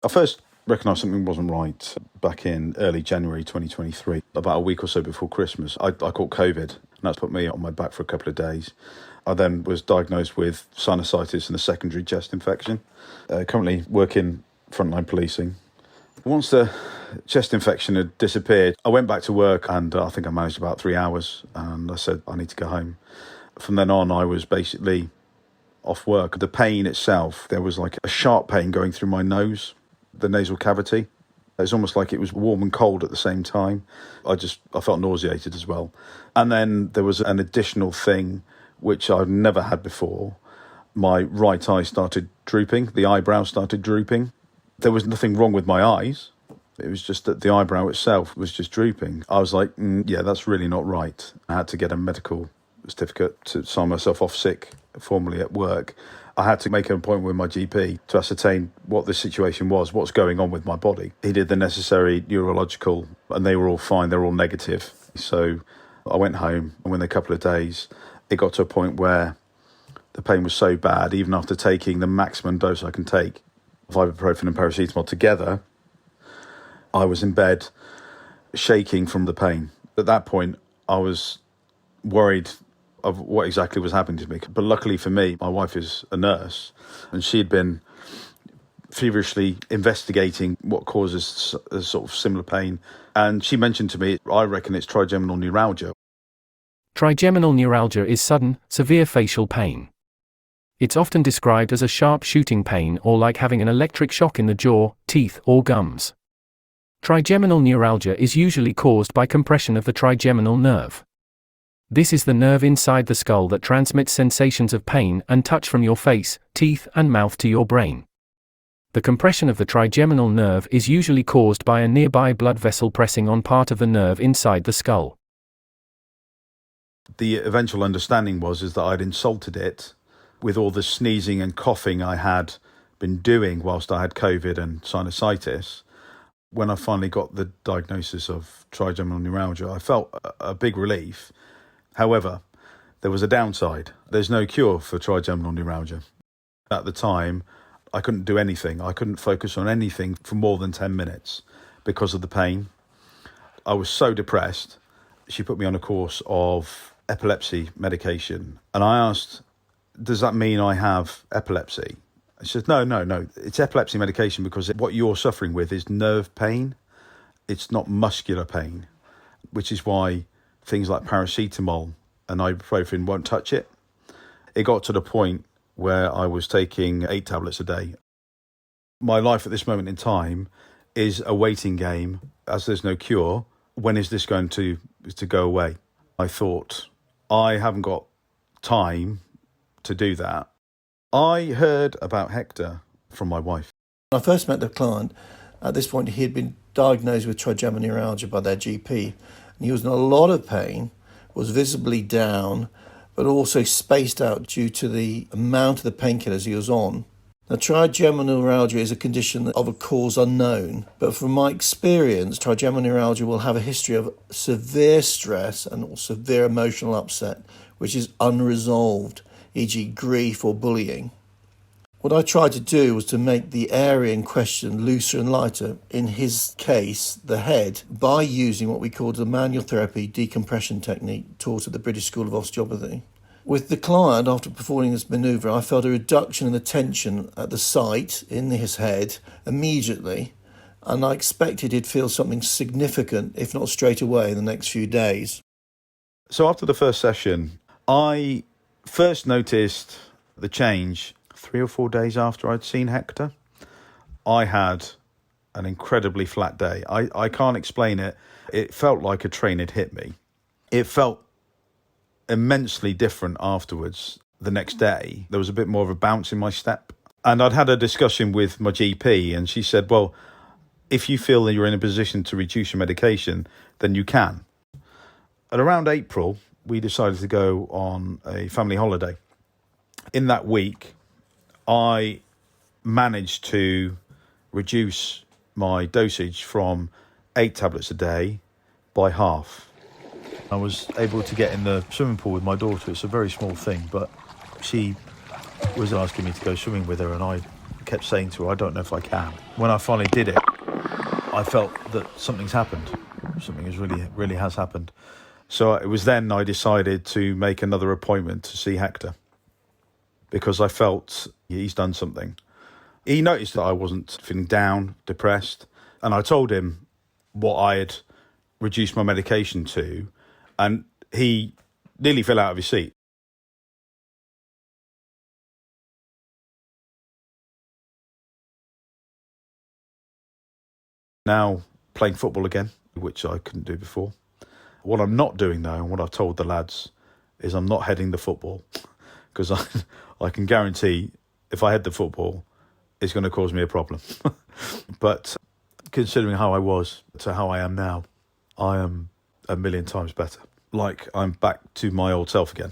I first recognised something wasn't right back in early January 2023, about a week or so before Christmas. I caught COVID, and that's put me on my back for a couple of days. I then was diagnosed with sinusitis and a secondary chest infection. Currently working frontline policing. Once the chest infection had disappeared, I went back to work, and I think I managed about 3 hours, and I said, I need to go home. From then on, I was basically off work. The pain itself, there was like a sharp pain going through my nose, the nasal cavity. It's almost like it was warm and cold at the same time. I felt nauseated as well. And then there was an additional thing which I've never had before. My right eye started drooping, the eyebrow started drooping. There was nothing wrong with my eyes. It was just that the eyebrow itself was just drooping. I was like, yeah, that's really not right. I had to get a medical certificate to sign myself off sick formally at work. I had to make an appointment with my GP to ascertain what the situation was, what's going on with my body. He did the necessary neurological, and they were all fine, they were all negative. So I went home, and within a couple of days, it got to a point where the pain was so bad, even after taking the maximum dose I can take of ibuprofen and paracetamol together, I was in bed shaking from the pain. At that point, I was worried of what exactly was happening to me. But luckily for me, my wife is a nurse, and she'd been feverishly investigating what causes a sort of similar pain. And she mentioned to me, I reckon it's trigeminal neuralgia. Trigeminal neuralgia is sudden, severe facial pain. It's often described as a sharp shooting pain or like having an electric shock in the jaw, teeth, or gums. Trigeminal neuralgia is usually caused by compression of the trigeminal nerve. This is the nerve inside the skull that transmits sensations of pain and touch from your face, teeth, and mouth to your brain. The compression of the trigeminal nerve is usually caused by a nearby blood vessel pressing on part of the nerve inside the skull. The eventual understanding is that I'd insulted it with all the sneezing and coughing I had been doing whilst I had COVID and sinusitis. When I finally got the diagnosis of trigeminal neuralgia, I felt a big relief. However, there was a downside. There's no cure for trigeminal neuralgia. At the time, I couldn't do anything. I couldn't focus on anything for more than 10 minutes because of the pain. I was so depressed. She put me on a course of epilepsy medication. And I asked, does that mean I have epilepsy? She said, no. It's epilepsy medication because what you're suffering with is nerve pain. It's not muscular pain, which is why things like paracetamol and ibuprofen won't touch it. It got to the point where I was taking 8 tablets a day. My life at this moment in time is a waiting game, as there's no cure. When is this going to go away? I thought, I haven't got time to do that. I heard about Hector from my wife. When I first met the client, at this point he had been diagnosed with trigeminal neuralgia by their GP. And he was in a lot of pain, was visibly down, but also spaced out due to the amount of the painkillers he was on. Now, trigeminal neuralgia is a condition of a cause unknown, but from my experience, trigeminal neuralgia will have a history of severe stress and severe emotional upset, which is unresolved, e.g. grief or bullying. What I tried to do was to make the area in question looser and lighter, in his case, the head, by using what we call the Manual Therapy Decompression Technique taught at the British School of Osteopathy. With the client, after performing this manoeuvre, I felt a reduction in the tension at the site in his head immediately, and I expected he'd feel something significant, if not straight away, in the next few days. So after the first session, I first noticed the change 3 or 4 days after I'd seen Hector. I had an incredibly flat day. I can't explain it. It felt like a train had hit me. It felt immensely different afterwards. The next day, there was a bit more of a bounce in my step. And I'd had a discussion with my GP, and she said, well, if you feel that you're in a position to reduce your medication, then you can. At around April, we decided to go on a family holiday. In that week, I managed to reduce my dosage from 8 tablets a day by half. I was able to get in the swimming pool with my daughter. It's a very small thing, but she was asking me to go swimming with her, and I kept saying to her, I don't know if I can. When I finally did it, I felt that something's happened. Something really has happened. So it was then I decided to make another appointment to see Hector, because I felt he's done something. He noticed that I wasn't feeling down, depressed, and I told him what I had reduced my medication to, and he nearly fell out of his seat. Now playing football again, which I couldn't do before. What I'm not doing though, and what I've told the lads, is I'm not heading the football, because I can guarantee if I head the football, it's going to cause me a problem. But considering how I was to how I am now, I am a million times better. Like I'm back to my old self again.